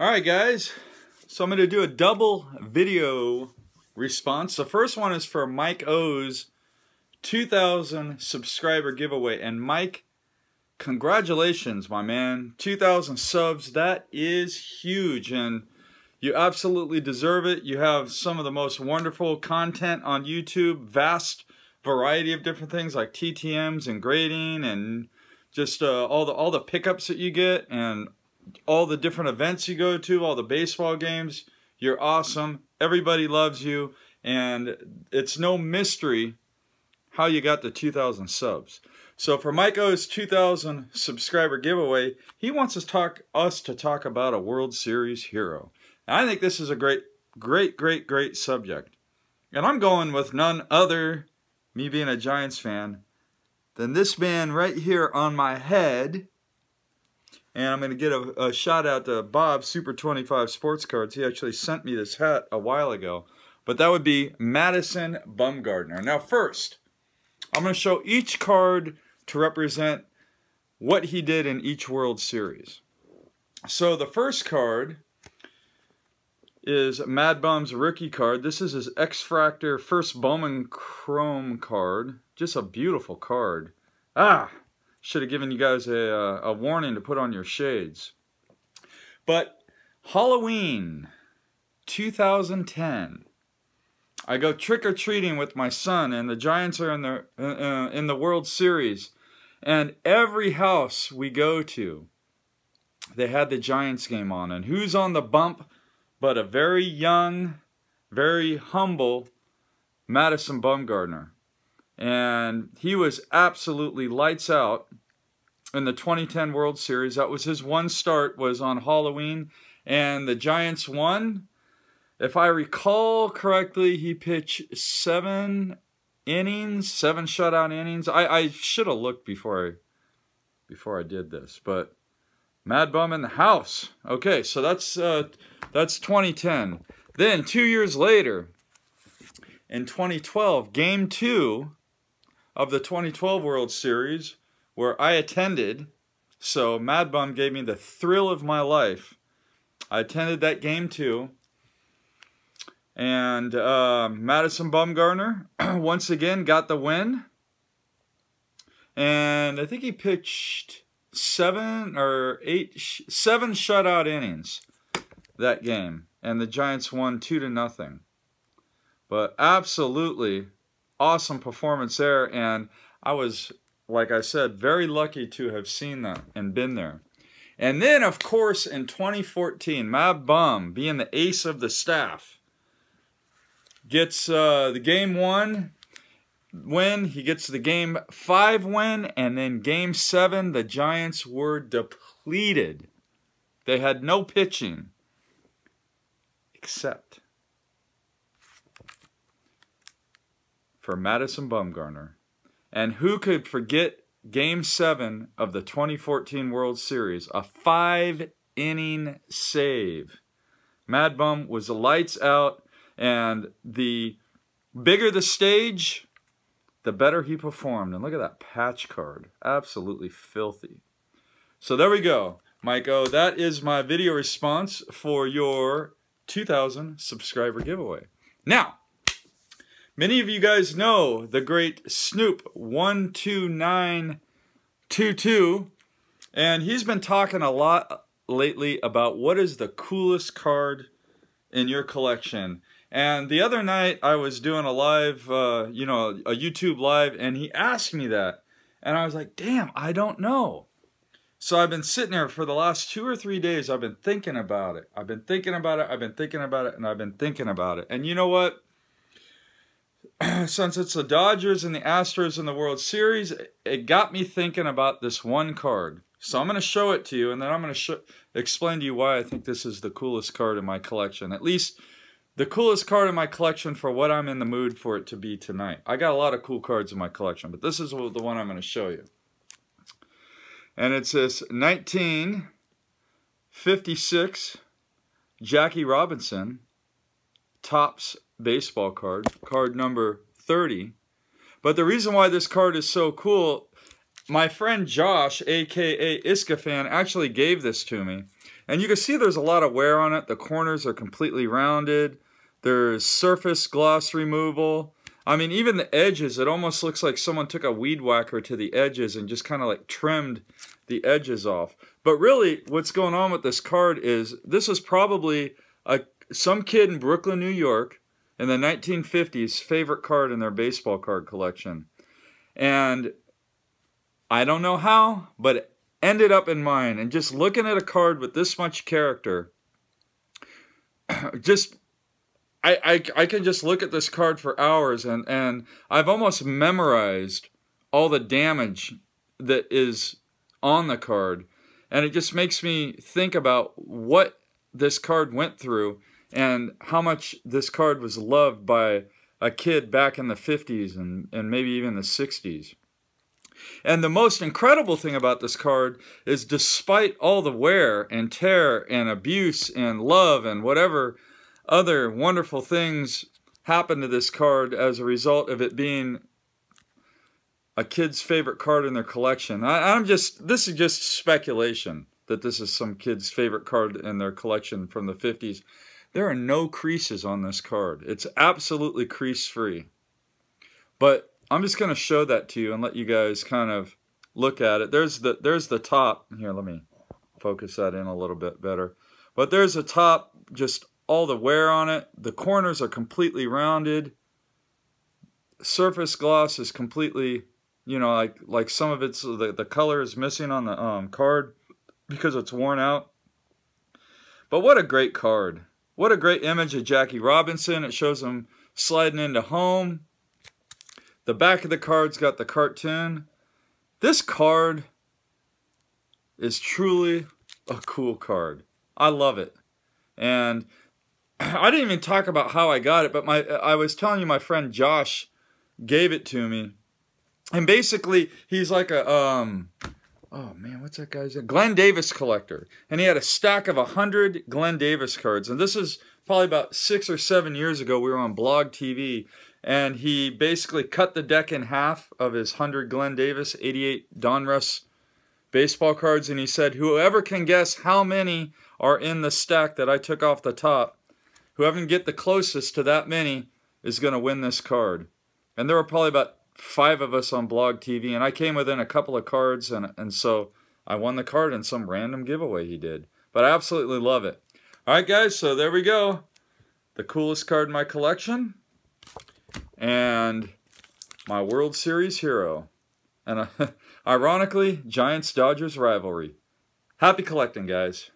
Alright guys, so I'm going to do a double video response. The first one is for Mike O's 2,000 subscriber giveaway. And Mike, congratulations my man, 2,000 subs, that is huge and you absolutely deserve it. You have some of the most wonderful content on YouTube, vast variety of different things like TTMs and grading and just all the pickups that you get and all the different events you go to, all the baseball games. You're awesome. Everybody loves you. And it's no mystery how you got the 2,000 subs. So for Mike O's 2,000 subscriber giveaway, he wants us to talk about a World Series hero. And I think this is a great subject. And I'm going with none other, me being a Giants fan, than this man right here on my head. And I'm going to get a shout out to Bob, Super 25 Sports Cards. He actually sent me this hat a while ago. But that would be Madison Bumgarner. Now first, I'm going to show each card to represent what he did in each World Series. So the first card is Mad Bum's rookie card. This is his X-Fractor first Bowman Chrome card. Just a beautiful card. Should have given you guys a warning to put on your shades. But Halloween 2010, I go trick-or-treating with my son, and the Giants are in the World Series. And every house we go to, they had the Giants game on. And who's on the bump but a very young, very humble Madison Bumgarner. And he was absolutely lights out in the 2010 World Series. That was his one start, was on Halloween. And the Giants won. If I recall correctly, he pitched 7 innings, 7 shutout innings. I should have looked before I did this. But Mad Bum in the house. Okay, so that's 2010. Then 2 years later, in 2012, Game 2 of the 2012 World Series, where I attended. So Mad Bum gave me the thrill of my life. I attended that Game 2. And Madison Bumgarner once again got the win. And I think he pitched 7 shutout innings that game. And the Giants won 2-0. But absolutely awesome performance there. And I was, like I said, very lucky to have seen that and been there. And then, of course, in 2014, Mad Bum, being the ace of the staff, gets the Game 1 win. He gets the Game 5 win. And then Game 7, the Giants were depleted. They had no pitching. Except for Madison Bumgarner. And who could forget Game 7 of the 2014 World Series? A 5-inning save. Mad Bum was lights out. And the bigger the stage, the better he performed. And look at that patch card. Absolutely filthy. So there we go, Mike O. That is my video response for your 2,000 subscriber giveaway. Now, many of you guys know the great Snoop 12922. And he's been talking a lot lately about what is the coolest card in your collection. And the other night, I was doing a live, a YouTube live, and he asked me that. And I was like, damn, I don't know. So I've been sitting there for the last 2 or 3 days. I've been thinking about it. I've been thinking about it. I've been thinking about it. And I've been thinking about it. And you know what? Since it's the Dodgers and the Astros in the World Series, it got me thinking about this one card. So I'm going to show it to you, and then I'm going to explain to you why I think this is the coolest card in my collection. At least the coolest card in my collection for what I'm in the mood for it to be tonight. I got a lot of cool cards in my collection, but this is the one I'm going to show you. And it's this 1956 Jackie Robinson Topps baseball card, card number 30. But the reason why this card is so cool, my friend Josh, aka Iska Fan, actually gave this to me. And you can see there's a lot of wear on it. The corners are completely rounded. There's surface gloss removal. I mean, even the edges, it almost looks like someone took a weed whacker to the edges and just kind of like trimmed the edges off. But really, what's going on with this card is this is probably some kid in Brooklyn, New York, in the 1950s favorite card in their baseball card collection. And I don't know how, but it ended up in mine. And just looking at a card with this much character, just I can just look at this card for hours, and I've almost memorized all the damage that is on the card. And it just makes me think about what this card went through and how much this card was loved by a kid back in the 50s and maybe even the 60s. And the most incredible thing about this card is despite all the wear and tear and abuse and love and whatever other wonderful things happened to this card as a result of it being a kid's favorite card in their collection. This is just speculation that this is some kid's favorite card in their collection from the 50s. There are no creases on this card. It's absolutely crease-free. But I'm just going to show that to you and let you guys kind of look at it. There's the top. Here, let me focus that in a little bit better. But there's the top, just all the wear on it. The corners are completely rounded. Surface gloss is completely, you know, like some of it's, the color is missing on the card because it's worn out. But what a great card. What a great image of Jackie Robinson. It shows him sliding into home. The back of the card's got the cartoon. This card is truly a cool card. I love it. And I didn't even talk about how I got it, but I was telling you my friend Josh gave it to me. And basically, he's like a, oh man, what's that guy's name? Glenn Davis collector. And he had a stack of 100 Glenn Davis cards. And this is probably about 6 or 7 years ago. We were on Blog TV. And he basically cut the deck in half of his 100 Glenn Davis 88 Donruss baseball cards. And he said, whoever can guess how many are in the stack that I took off the top, whoever can get the closest to that many is going to win this card. And there were probably about 5 of us on Blog TV, and I came within a couple of cards, and so I won the card in some random giveaway he did. But I absolutely love it. All right, guys, so there we go. The coolest card in my collection, and my World Series hero. And ironically, Giants-Dodgers rivalry. Happy collecting, guys.